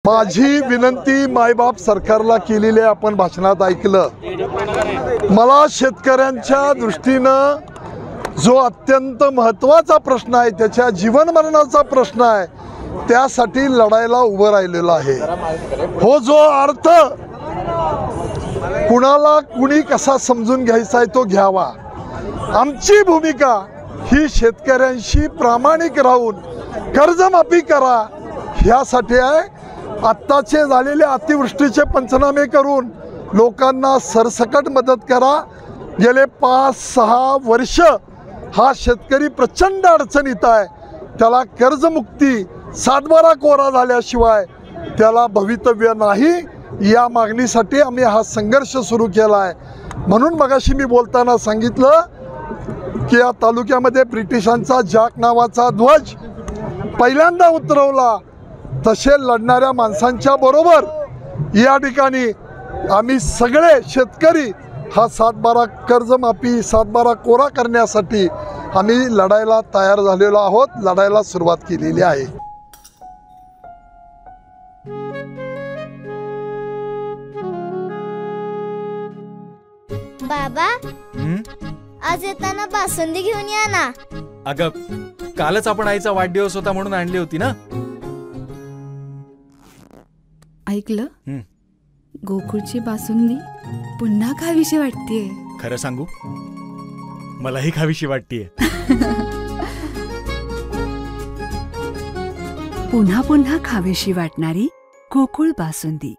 माझी विनंती मायबाप सरकारला केलेली आपण भाषणात ऐकलं। मला शेतकऱ्यांच्या दृष्टीनं जो अत्यंत महत्त्वाचा प्रश्न आहे, त्याच्या जीवन मरणाचा प्रश्न आहे, त्यासाठी लढायला उभं राहिलेलं आहे। हो, जो अर्थ कुणाला कुणी कसा समजून घ्यायचा आहे तो घ्यावा। आमची भूमिका ही शेतकऱ्यांशी प्रामाणिक राहून कर्जमाफी करा ह्यासाठी आहे। आत्ताचे झालेले अतिवृष्टीचे पंचनामे करून लोकांना सरसकट मदत करा। गेले 5-6 वर्ष हा शेतकरी प्रचंड अडचणीत आहे। त्याला कर्जमुक्ती, सातबारा कोरा झाल्याशिवाय त्याला भवितव्य नाही, या मागणीसाठी आम्ही हा संघर्ष सुरू केला आहे। म्हणून मगाशी मी बोलताना सांगितलं की या तालुक्यामध्ये ब्रिटिशांचा जॅक नावाचा ध्वज पहिल्यांदा उतरवला। तसे लढणाऱ्या माणसांच्या बरोबर या ठिकाणी आम्ही सगळे शेतकरी हा सातबारा कर्जमाफी, सातबारा कोरा करण्यासाठी आम्ही लढायला तयार झालेलो आहोत, लढायला सुरुवात केलेली आहे। बाबा, आज येताना बासुंदी घेऊन या ना। अगं, कालच आपण आईचा वाढदिवस होता म्हणून आणली होती ना। ऐकलं, गोकुळची बासुंदी पुन्हा खावीशी वाटतेय। खरं सांगू, मलाही खावीशी वाटतेय। पुन्हा पुन्हा खावीशी वाटणारी गोकुळ बासुंदी।